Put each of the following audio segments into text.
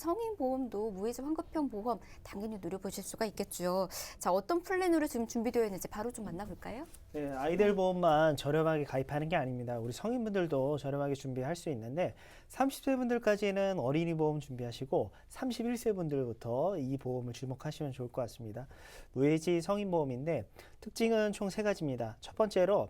성인보험도 무해지 환급형 보험 당연히 누려보실 수가 있겠죠. 자, 어떤 플랜으로 지금 준비되어 있는지 바로 좀 만나볼까요? 네, 아이들 보험만 저렴하게 가입하는 게 아닙니다. 우리 성인분들도 저렴하게 준비할 수 있는데 30세 분들까지는 어린이 보험 준비하시고 31세 분들부터 이 보험을 주목하시면 좋을 것 같습니다. 무해지 성인보험인데 특징은 총 세 가지입니다. 첫 번째로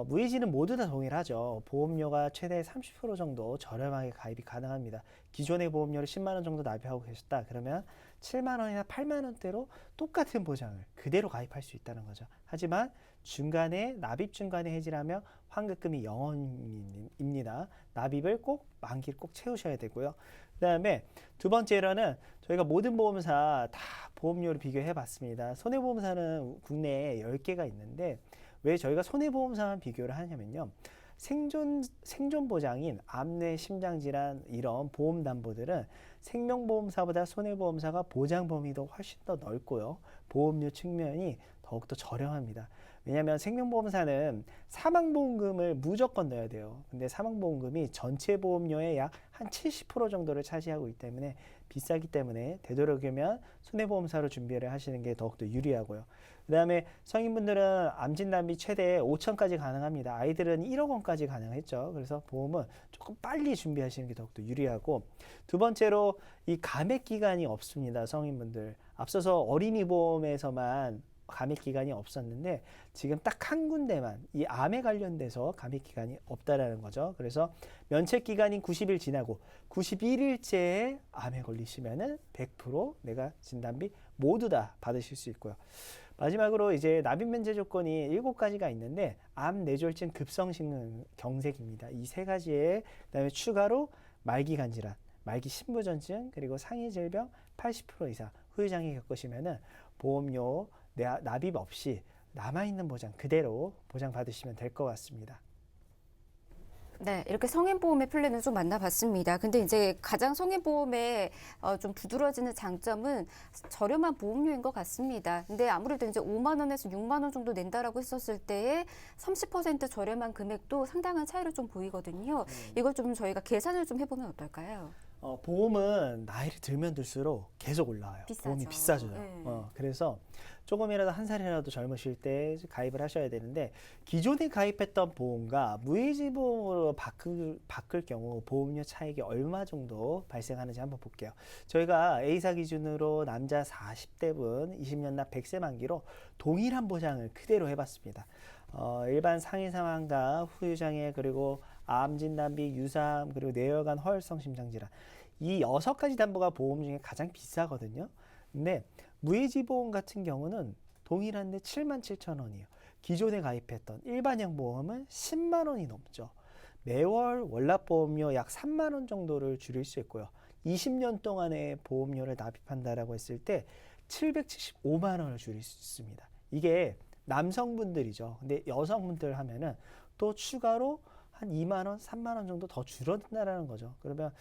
무해지는 모두 다 동일하죠. 보험료가 최대 30% 정도 저렴하게 가입이 가능합니다. 기존의 보험료를 10만 원 정도 납입하고 계셨다. 그러면 7만 원이나 8만 원대로 똑같은 보장을 그대로 가입할 수 있다는 거죠. 하지만 중간에 납입 중간에 해지라며 환급금이 0원입니다. 납입을 꼭 만기를 꼭 채우셔야 되고요. 그 다음에 두 번째로는 저희가 모든 보험사 다 보험료를 비교해 봤습니다. 손해보험사는 국내에 10개가 있는데 왜 저희가 손해보험사만 비교를 하냐면요. 생존 보장인 암, 뇌, 심장질환 이런 보험 담보들은 생명보험사보다 손해보험사가 보장 범위도 훨씬 더 넓고요. 보험료 측면이 더욱더 저렴합니다. 왜냐하면 생명보험사는 사망보험금을 무조건 넣어야 돼요. 근데 사망보험금이 전체 보험료의 약 한 70% 정도를 차지하고 있기 때문에 비싸기 때문에 되도록이면 손해보험사로 준비를 하시는 게 더욱더 유리하고요. 그 다음에 성인분들은 암진단비 최대 5천까지 가능합니다. 아이들은 1억 원까지 가능했죠. 그래서 보험은 조금 빨리 준비하시는 게 더욱더 유리하고 두 번째로 이 감액 기간이 없습니다. 성인분들. 앞서서 어린이 보험에서만 감액 기간이 없었는데 지금 딱 한 군데만 이 암에 관련돼서 감액 기간이 없다라는 거죠. 그래서 면책 기간인 90일 지나고 91일째에 암에 걸리시면은 100% 내가 진단비 모두 다 받으실 수 있고요. 마지막으로 이제 납입 면제 조건이 7가지가 있는데 암, 뇌졸중, 급성식능, 경색입니다. 이 세 가지에 그다음에 추가로 말기관 질환, 말기 신부전증 그리고 상해 질병 80% 이상 후유장애 겪으시면은 보험료 납입 없이 남아있는 보장 그대로 보장받으시면 될 것 같습니다. 네, 이렇게 성인보험의 플랜을 좀 만나봤습니다. 근데 이제 가장 성인보험의 좀 두드러지는 장점은 저렴한 보험료인 것 같습니다. 근데 아무래도 이제 5만 원에서 6만 원 정도 낸다라고 했었을 때에 30% 저렴한 금액도 상당한 차이를 좀 보이거든요. 이걸 좀 저희가 계산을 좀 해보면 어떨까요? 보험은 나이를 들면 들수록 계속 올라와요. 비싸죠. 보험이 비싸져요. 네. 그래서 조금이라도 한 살이라도 젊으실 때 가입을 하셔야 되는데 기존에 가입했던 보험과 무해지 보험으로 바꿀 경우 보험료 차익이 얼마 정도 발생하는지 한번 볼게요. 저희가 A사 기준으로 남자 40대 분 20년 납 100세 만기로 동일한 보장을 그대로 해봤습니다. 일반 상해 상황과 후유장애 그리고 암 진단비, 유사암, 그리고 뇌혈관, 허혈성 심장질환 이 6가지 담보가 보험 중에 가장 비싸거든요. 근데 무해지 보험 같은 경우는 동일한데 77,000원이에요. 기존에 가입했던 일반형 보험은 10만 원이 넘죠. 매월 월납보험료 약 3만 원 정도를 줄일 수 있고요. 20년 동안의 보험료를 납입한다라고 했을 때 775만 원을 줄일 수 있습니다. 이게 남성분들이죠. 근데 여성분들 하면은 또 추가로 한 2만 원, 3만 원 정도 더 줄어든다라는 거죠. 그러면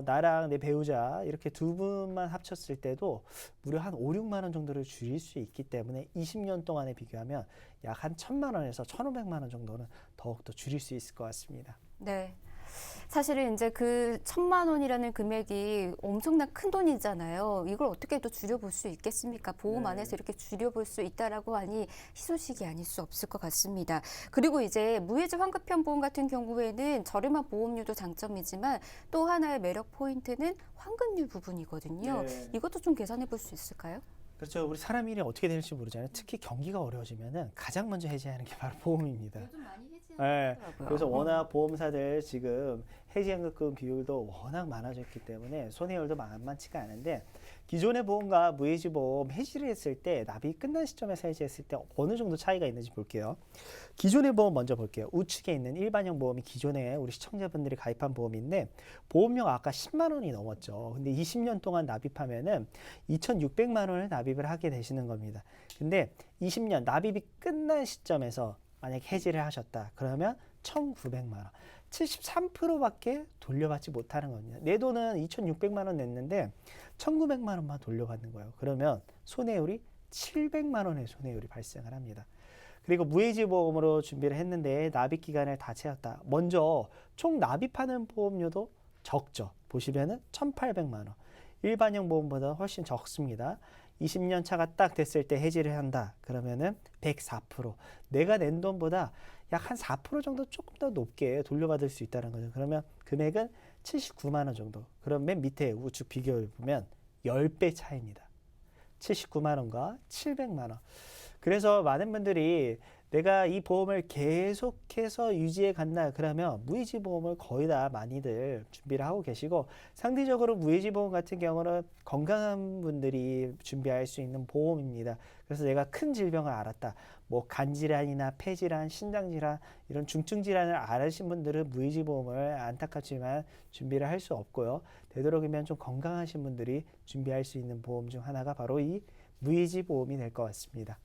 나랑 내 배우자 이렇게 두 분만 합쳤을 때도 무려 한 5, 6만 원 정도를 줄일 수 있기 때문에 20년 동안에 비교하면 약 한 1,000만 원에서 1,500만 원 정도는 더욱더 줄일 수 있을 것 같습니다. 네. 사실은 이제 그 1,000만 원이라는 금액이 엄청난 큰 돈이잖아요. 이걸 어떻게 또 줄여볼 수 있겠습니까? 보험 네. 안에서 이렇게 줄여볼 수 있다라고 하니 희소식이 아닐 수 없을 것 같습니다. 그리고 이제 무해지 환급형 보험 같은 경우에는 저렴한 보험료도 장점이지만 또 하나의 매력 포인트는 환급률 부분이거든요. 네. 이것도 좀 계산해 볼 수 있을까요? 그렇죠. 우리 사람 일이 어떻게 될지 모르잖아요. 특히 경기가 어려워지면은 가장 먼저 해지하는 게 바로 보험입니다. 많이 해지는 네, 하더라고요. 그래서 워낙 보험사들 지금 해지환급금 비율도 워낙 많아졌기 때문에 손해율도 만만치가 않은데 기존의 보험과 무해지 보험 해지를 했을 때 납입이 끝난 시점에서 해지했을 때 어느 정도 차이가 있는지 볼게요. 기존의 보험 먼저 볼게요. 우측에 있는 일반형 보험이 기존에 우리 시청자분들이 가입한 보험인데 보험료가 아까 10만 원이 넘었죠. 근데 20년 동안 납입하면은 2,600만 원을 납입을 하게 되시는 겁니다. 근데 20년 납입이 끝난 시점에서 만약에 해지를 하셨다. 그러면 1,900만 원. 73%밖에 돌려받지 못하는 겁니다. 내 돈은 2,600만 원 냈는데 1,900만 원만 돌려받는 거예요. 그러면 손해율이 700만 원의 손해율이 발생을 합니다. 그리고 무해지 보험으로 준비를 했는데 납입 기간을 다 채웠다. 먼저 총 납입하는 보험료도 적죠. 보시면은 1,800만 원. 일반형 보험보다 훨씬 적습니다. 20년 차가 딱 됐을 때 해지를 한다. 그러면은 104%. 내가 낸 돈보다 약 한 4% 정도 조금 더 높게 돌려받을 수 있다는 거죠. 그러면 금액은 79만 원 정도. 그럼 맨 밑에 우측 비교를 보면 10배 차이입니다. 79만 원과 700만 원. 그래서 많은 분들이 내가 이 보험을 계속해서 유지해 간다 그러면 무해지 보험을 거의 다 많이들 준비를 하고 계시고, 상대적으로 무해지 보험 같은 경우는 건강한 분들이 준비할 수 있는 보험입니다. 그래서 내가 큰 질병을 앓았다, 뭐 간질환이나 폐질환, 신장질환 이런 중증 질환을 앓으신 분들은 무해지 보험을 안타깝지만 준비를 할 수 없고요. 되도록이면 좀 건강하신 분들이 준비할 수 있는 보험 중 하나가 바로 이 무해지 보험이 될 것 같습니다.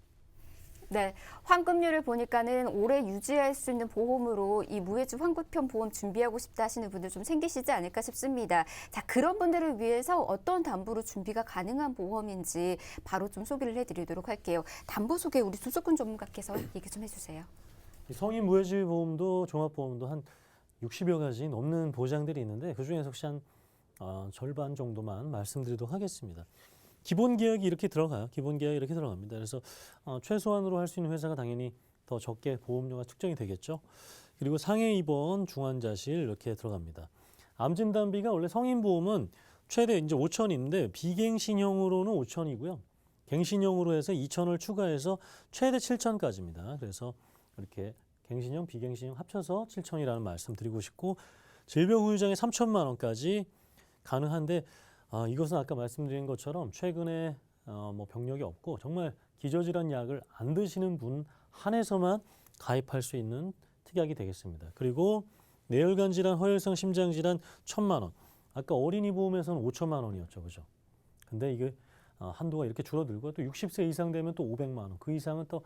네, 환급률을 보니까는 오래 유지할 수 있는 보험으로 이 무해지 환급형 보험 준비하고 싶다 하시는 분들 좀 생기시지 않을까 싶습니다. 자, 그런 분들을 위해서 어떤 담보로 준비가 가능한 보험인지 바로 좀 소개를 해드리도록 할게요. 담보 소개 우리 조석훈 전문가께서 얘기 좀 해주세요. 성인 무해지 보험도 종합보험도 한 60여 가지 넘는 보장들이 있는데 그중에서 혹시 한 절반 정도만 말씀드리도록 하겠습니다. 기본 계약이 이렇게 들어가요. 기본 계약이 이렇게 들어갑니다. 그래서 최소한으로 할 수 있는 회사가 당연히 더 적게 보험료가 측정이 되겠죠. 그리고 상해 입원, 중환자실 이렇게 들어갑니다. 암 진단비가 원래 성인 보험은 최대 이제 5천인데 비갱신형으로는 5천이고요. 갱신형으로 해서 2천을 추가해서 최대 7천까지입니다. 그래서 이렇게 갱신형, 비갱신형 합쳐서 7천이라는 말씀 드리고 싶고, 질병 후유장애 3천만 원까지 가능한데 이것은 아까 말씀드린 것처럼 최근에 뭐 병력이 없고 정말 기저질환 약을 안 드시는 분 한해서만 가입할 수 있는 특약이 되겠습니다. 그리고 뇌혈관 질환, 허혈성 심장 질환 1,000만 원. 아까 어린이 보험에서는 5천만 원이었죠, 그죠? 근데 이게 한도가 이렇게 줄어들고 또 60세 이상 되면 또 500만 원. 그 이상은 또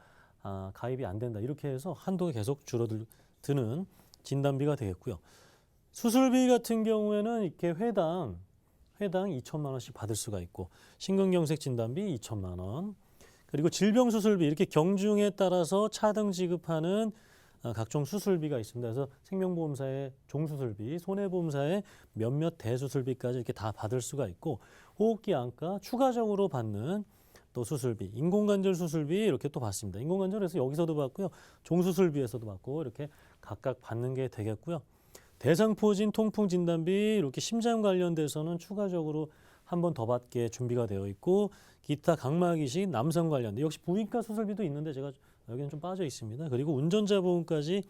가입이 안 된다. 이렇게 해서 한도가 계속 줄어드는 진단비가 되겠고요. 수술비 같은 경우에는 이렇게 회당 2천만 원씩 받을 수가 있고, 심근경색 진단비 2천만 원, 그리고 질병수술비 이렇게 경중에 따라서 차등 지급하는 각종 수술비가 있습니다. 그래서 생명보험사의 종수술비, 손해보험사의 몇몇 대수술비까지 이렇게 다 받을 수가 있고, 호흡기 안과 추가적으로 받는 또 수술비, 인공관절 수술비 이렇게 또 받습니다. 인공관절에서 여기서도 받고요, 종수술비에서도 받고 이렇게 각각 받는 게 되겠고요. 대상포진 통풍 진단비 이렇게 심장 관련돼서는 추가적으로 한 번 더 받게 준비가 되어 있고, 기타 각막 이식 남성 관련돼 역시 부인과 수술비도 있는데 제가 여기는 좀 빠져 있습니다. 그리고 운전자 보험까지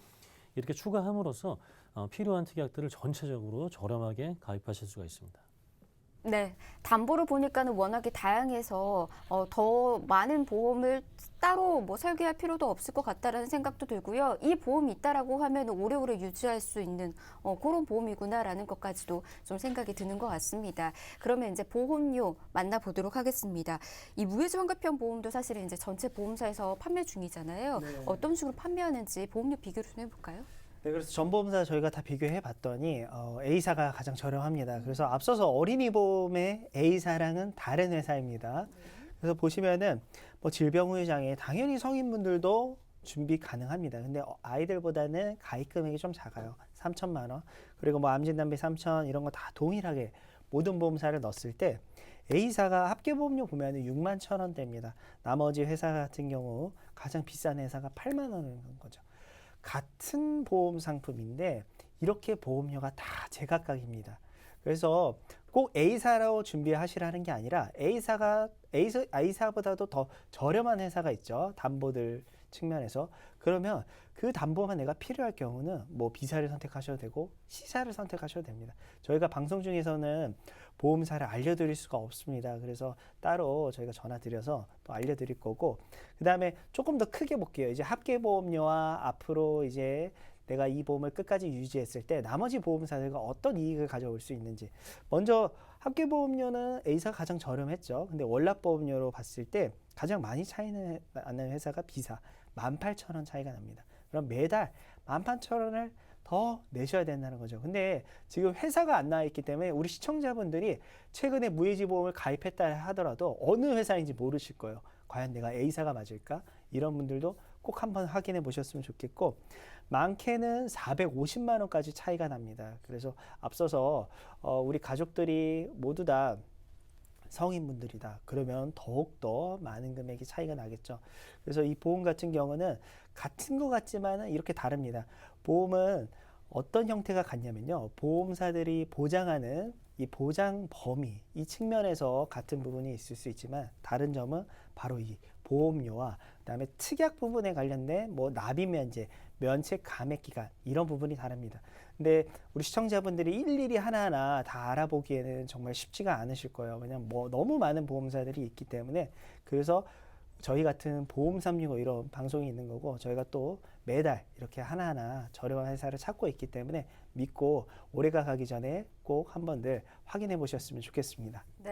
이렇게 추가함으로써 필요한 특약들을 전체적으로 저렴하게 가입하실 수가 있습니다. 네, 담보를 보니까는 워낙에 다양해서 더 많은 보험을 따로 뭐 설계할 필요도 없을 것 같다라는 생각도 들고요. 이 보험이 있다라고 하면 오래오래 유지할 수 있는 그런 보험이구나라는 것까지도 좀 생각이 드는 것 같습니다. 그러면 이제 보험료 만나보도록 하겠습니다. 이 무해지 환급형 보험도 사실은 이제 전체 보험사에서 판매 중이잖아요. 네. 어떤 식으로 판매하는지 보험료 비교를 좀 해볼까요? 네, 그래서 전 보험사 저희가 다 비교해 봤더니 A사가 가장 저렴합니다. 그래서 앞서서 어린이 보험의 A사랑은 다른 회사입니다. 그래서 보시면은 뭐 질병 후유 장애 당연히 성인분들도 준비 가능합니다. 근데 아이들보다는 가입 금액이 좀 작아요. 3천만 원. 그리고 뭐 암 진단비 3천 이런 거 다 동일하게 모든 보험사를 넣었을 때 A사가 합계 보험료 보면은 6만 1,000원대입니다. 나머지 회사 같은 경우 가장 비싼 회사가 8만 원인 거죠. 같은 보험 상품인데 이렇게 보험료가 다 제각각입니다. 그래서 꼭 A사로 준비하시라는 게 아니라 A사보다도 더 저렴한 회사가 있죠. 담보들 측면에서. 그러면 그 담보만 내가 필요할 경우는 뭐 B사를 선택하셔도 되고 C사를 선택하셔도 됩니다. 저희가 방송 중에서는 보험사를 알려드릴 수가 없습니다. 그래서 따로 저희가 전화 드려서 또 알려드릴 거고, 그 다음에 조금 더 크게 볼게요. 이제 합계보험료와 앞으로 이제 내가 이 보험을 끝까지 유지했을 때 나머지 보험사들과 어떤 이익을 가져올 수 있는지. 먼저 합계보험료는 A사가 가장 저렴했죠. 근데 월납보험료로 봤을 때 가장 많이 차이는 나는 회사가 B사. 18,000원 차이가 납니다. 그럼 매달 18,000원을 더 내셔야 된다는 거죠. 근데 지금 회사가 안 나와 있기 때문에 우리 시청자분들이 최근에 무해지 보험을 가입했다 하더라도 어느 회사인지 모르실 거예요. 과연 내가 A사가 맞을까? 이런 분들도 꼭 한번 확인해 보셨으면 좋겠고, 많게는 450만 원까지 차이가 납니다. 그래서 앞서서 우리 가족들이 모두 다 성인분들이다. 그러면 더욱더 많은 금액이 차이가 나겠죠. 그래서 이 보험 같은 경우는 같은 것 같지만 이렇게 다릅니다. 보험은 어떤 형태가 같냐면요. 보험사들이 보장하는 이 보장 범위, 이 측면에서 같은 부분이 있을 수 있지만 다른 점은 바로 이 보험료와 그다음에 특약 부분에 관련된 뭐 납입 면제, 면책 감액 기간 이런 부분이 다릅니다. 근데 우리 시청자분들이 일일이 하나하나 다 알아보기에는 정말 쉽지가 않으실 거예요. 왜냐하면 뭐 너무 많은 보험사들이 있기 때문에. 그래서 저희 같은 보험 365 이런 방송이 있는 거고, 저희가 또 매달 이렇게 하나하나 저렴한 회사를 찾고 있기 때문에 믿고 올해가 가기 전에 꼭 한 번들 확인해 보셨으면 좋겠습니다. 네.